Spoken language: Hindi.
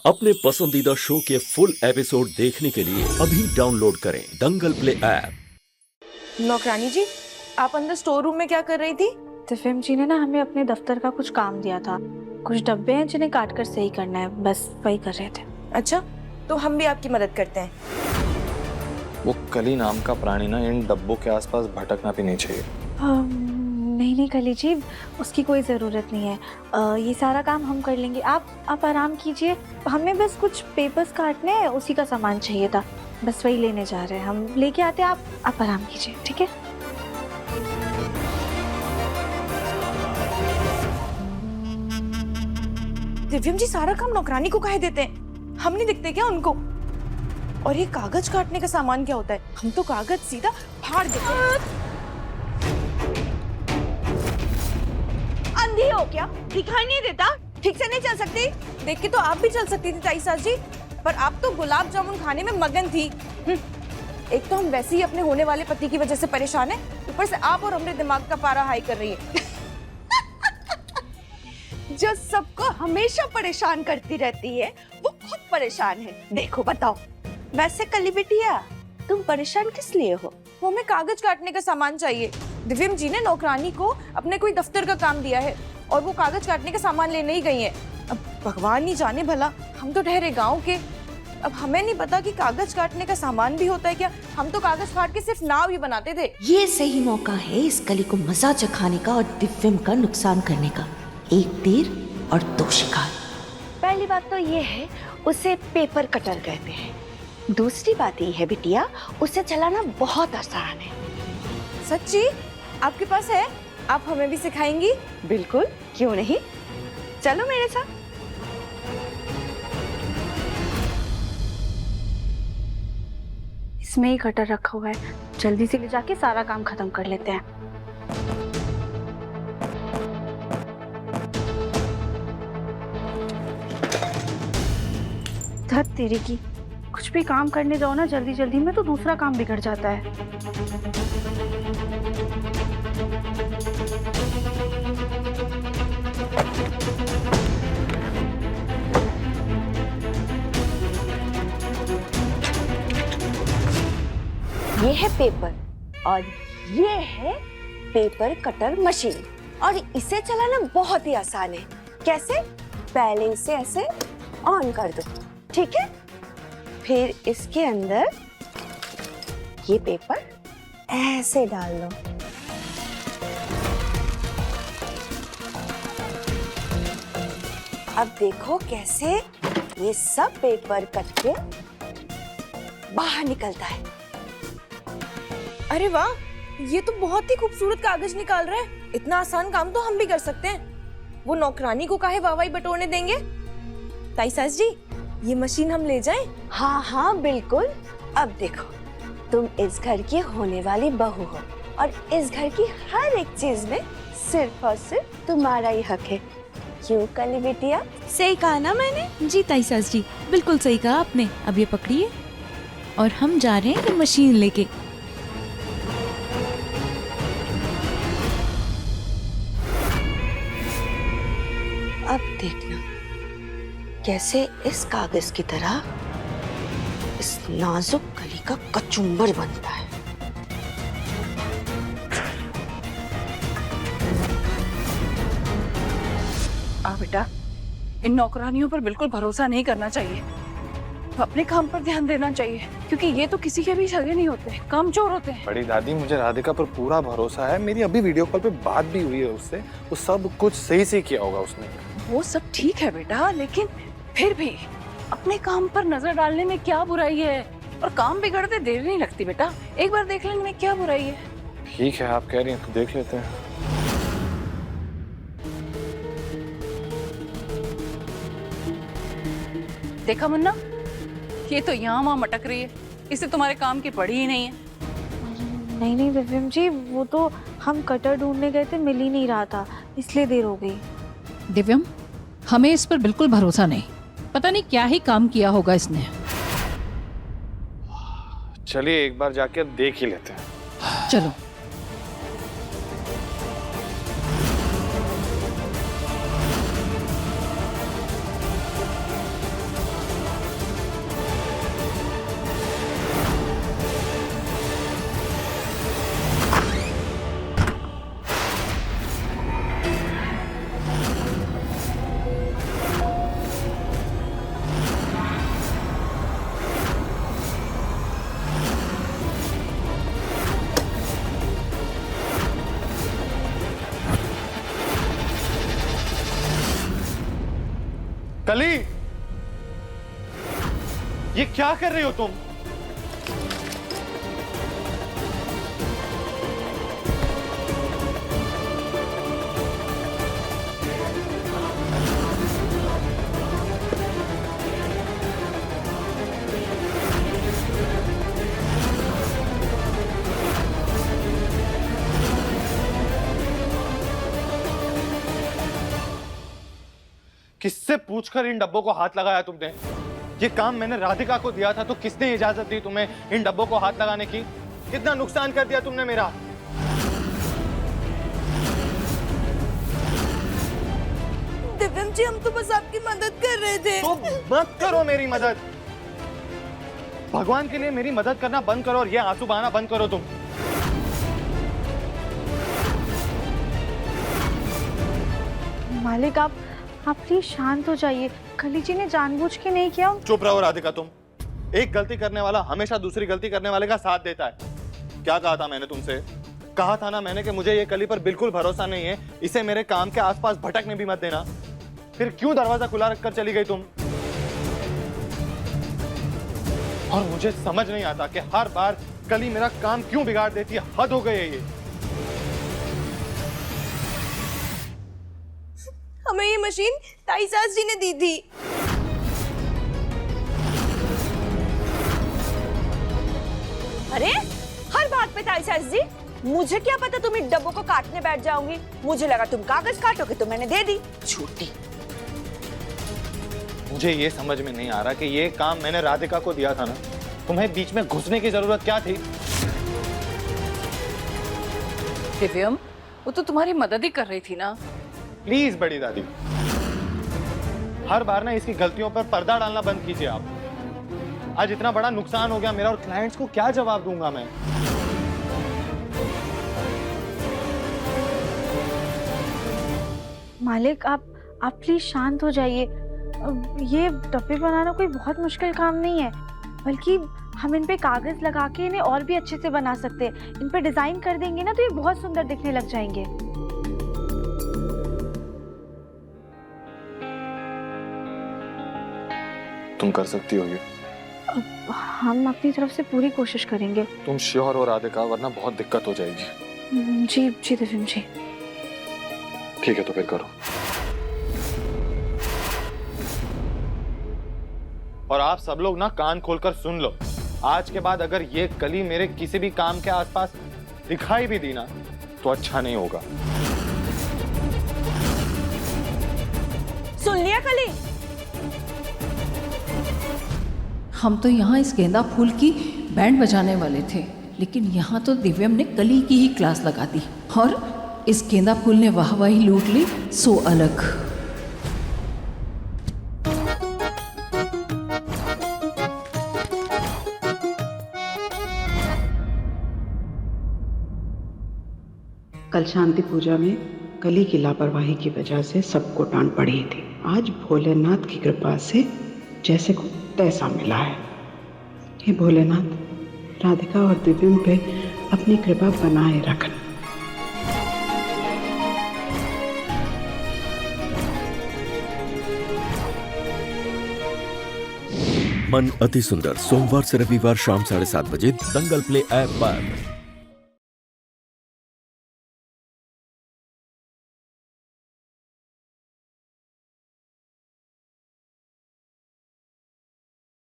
अपने पसंदीदा शो के फुल एपिसोड देखने के लिए अभी डाउनलोड करें दंगल प्ले ऐप। नौकरानी जी, आप अंदर स्टोर रूम में क्या कर रही थी? दिव्यम जी ने ना हमें अपने दफ्तर का कुछ काम दिया था। कुछ डब्बे हैं जिन्हें काट कर सही करना है, बस वही कर रहे थे। अच्छा, तो हम भी आपकी मदद करते हैं। वो कली नाम का प्राणी ना इन डब्बों के आसपास भटकना भी नहीं चाहिए। नहीं कली जी, उसकी कोई ज़रूरत नहीं है। ये सारा काम हम कर लेंगे। आप आराम कीजिए। हमें बस कुछ पेपर्स काटने हैं, उसी का सामान चाहिए था, बस वही लेने जा रहे हैं। हम लेके आते हैं, आप आराम कीजिए, ठीक है? दिव्यम जी, सारा काम नौकरानी को काहे देते हैं? हम नहीं दिखते क्या उनको? और ये कागज काटने का सामान क्या होता है? हम तो कागज सीधा फाड़ देते हैं। अंधी हो क्या? दिखाई नहीं देता? ठीक से नहीं चल सकती? देख के तो आप भी चल सकती थी ताई सास जी, पर आप तो गुलाब जामुन खाने में मगन थी। एक तो हम वैसे ही अपने होने वाले पति की वजह से परेशान हैं, ऊपर से आप और हमने दिमाग का पारा हाई कर रही है। जो सबको हमेशा परेशान करती रहती है, वो खुद परेशान है। देखो बताओ, वैसे कली बिटिया, तुम परेशान किस लिए हो? वो हमें कागज काटने का सामान चाहिए। दिव्यम जी ने नौकरानी को अपने कोई दफ्तर का काम दिया है और वो कागज काटने का सामान लेने ही गई है। अब भगवान ही जाने भला, हम तो ठहरे गांव के, अब हमें नहीं पता कि कागज काटने का सामान भी होता है क्या। हम तो कागज काट के सिर्फ नाव ही बनाते थे। ये सही मौका है इस कली को मजा चखाने का और दिव्यम का नुकसान करने का। एक तीर और दो शिकार। पहली बात तो ये है, उसे पेपर कटर कहते हैं। दूसरी बात ये है बिटिया, उसे चलाना बहुत आसान है। सच्ची? आपके पास है? आप हमें भी सिखाएंगी? बिल्कुल, क्यों नहीं, चलो मेरे साथ। इसमें ही कटर रखा हुआ है, जल्दी से ले जाके सारा काम खत्म कर लेते हैं। धत तेरी की, कुछ भी काम करने जाओ ना जल्दी जल्दी में तो दूसरा काम बिगड़ जाता है। ये है पेपर और ये है पेपर कटर मशीन, और इसे चलाना बहुत ही आसान है। कैसे? पहले इसे ऐसे ऑन कर दो, ठीक है? फिर इसके अंदर ये पेपर ऐसे डाल दो। अब देखो कैसे ये सब पेपर कट के बाहर निकलता है। अरे वाह, ये तो बहुत ही खूबसूरत कागज निकाल रहा है। इतना आसान काम तो हम भी कर सकते हैं। वो नौकरानी को काहे वाहवाही बटोरने देंगे? ताई सास जी, ये मशीन हम ले जाएं? हाँ हाँ बिल्कुल। अब देखो, तुम इस घर की होने वाली बहू हो और इस घर की हर एक चीज में सिर्फ और सिर्फ तुम्हारा ही हक है। क्यों कली बिटिया? सही कहा ना मैंने? जी ताई सास जी, बिल्कुल सही कहा आपने। अब ये पकड़िए और हम जा रहे हैं ये मशीन लेके। अब देखना कैसे इस कागज की तरह इस नाजुक कली का कचुम्बर बनता है। बेटा, इन नौकरानियों पर बिल्कुल भरोसा नहीं करना चाहिए। अपने काम पर ध्यान देना चाहिए, क्योंकि ये तो किसी के भी सगे नहीं होते, कामचोर होते हैं। बड़ी दादी, मुझे राधिका पर पूरा भरोसा है। मेरी अभी वीडियो कॉल पे बात भी हुई है उससे। वो सब कुछ सही से किया होगा उसने। वो सब ठीक है बेटा, लेकिन फिर भी अपने काम पर नजर डालने में क्या बुराई है? और काम बिगड़ते देर नहीं लगती बेटा, एक बार देख लेने में क्या बुराई है? ठीक है, आप कह रही हैं तो देख लेते हैं। देखा मुन्ना, ये तो यहाँ वहाँ मटक रही है, इसे तुम्हारे काम की पड़ी ही नहीं है। नहीं दिव्यम जी, वो तो हम कटर ढूंढने गए थे, मिल ही नहीं रहा था, इसलिए देर हो गई। दिव्यम, हमें इस पर बिल्कुल भरोसा नहीं। पता नहीं क्या ही काम किया होगा इसने। चलिए एक बार जाके देख ही लेते हैं। चलो। ये क्या कर रही हो तुम? किससे पूछकर इन डब्बों को हाथ लगाया तुमने? ये काम मैंने राधिका को दिया था, तो किसने इजाजत दी तुम्हें इन डब्बों को हाथ लगाने की? कितना नुकसान कर दिया तुमने मेरा। दिव्यम जी, हम तो बस आपकी मदद कर रहे थे। तो मत करो मेरी मदद। भगवान के लिए मेरी मदद करना बंद करो और ये आंसू बहाना बंद करो तुम। मालिक, आप प्लीज शांत हो जाइए। कली जी ने जानबूझ के नहीं किया। चुप रहो राधिका तुम। एक गलती करने वाला हमेशा दूसरी गलती करने वाले का साथ देता है। क्या कहा था मैंने तुमसे? कहा था ना मैंने कि मुझे ये कली पर बिल्कुल भरोसा नहीं है, इसे मेरे काम के आसपास भटकने भी मत देना। फिर क्यों दरवाजा खुला रखकर चली गई तुम? और मुझे समझ नहीं आता कि हर बार कली मेरा काम क्यों बिगाड़ देती है। हद हो गई है ये। हमें ये मशीन ताई सास जी ने दी थी। अरे हर बात पे ताई सास जी, मुझे क्या पता तुम इन डब्बों को काटने बैठ जाओगी। मुझे लगा तुम कागज काटोगे तो मैंने दे दी। झूठी। मुझे ये समझ में नहीं आ रहा कि ये काम मैंने राधिका को दिया था ना, तुम्हें बीच में घुसने की जरूरत क्या थी? दिव्यम, वो तो तुम्हारी मदद ही कर रही थी ना। प्लीज बड़ी दादी, हर बार ना इसकी गलतियों पर पर्दा डालना बंद कीजिए आप। आज इतना बड़ा नुकसान हो गया मेरा, और क्लाइंट्स को क्या जवाब दूंगा मैं? मालिक, आप प्लीज शांत हो जाइए। ये डब्बे बनाना कोई बहुत मुश्किल काम नहीं है, बल्कि हम इन पे कागज लगा के इन्हें और भी अच्छे से बना सकते हैं। इन पे डिजाइन कर देंगे ना तो ये बहुत सुंदर दिखने लग जाएंगे। तुम कर सकती हो ये। हम अपनी तरफ से पूरी कोशिश करेंगे। तुम श्योर हो राधिका, वरना बहुत दिक्कत हो जाएगी। जी जी दिव्यम जी। ठीक है तो फिर करो। और आप सब लोग ना कान खोलकर सुन लो, आज के बाद अगर ये कली मेरे किसी भी काम के आसपास दिखाई भी दी ना तो अच्छा नहीं होगा। सुन लिया कली? हम तो यहाँ इस गेंदा फूल की बैंड बजाने वाले थे, लेकिन यहाँ तो दिव्यम ने कली की ही क्लास लगा दी और इस गेंदा फूल ने वाहवाही लूट ली। सो अलग। कल शांति पूजा में कली की लापरवाही की वजह से सबको डांट पड़ी थी। आज भोलेनाथ की कृपा से जैसे को तैसा मिला है। हे भोलेनाथ, राधिका और दिव्यम पे अपनी कृपा बनाए रखना। मन अति सुंदर सोमवार से रविवार शाम 7:30 बजे दंगल प्ले ऐप पर।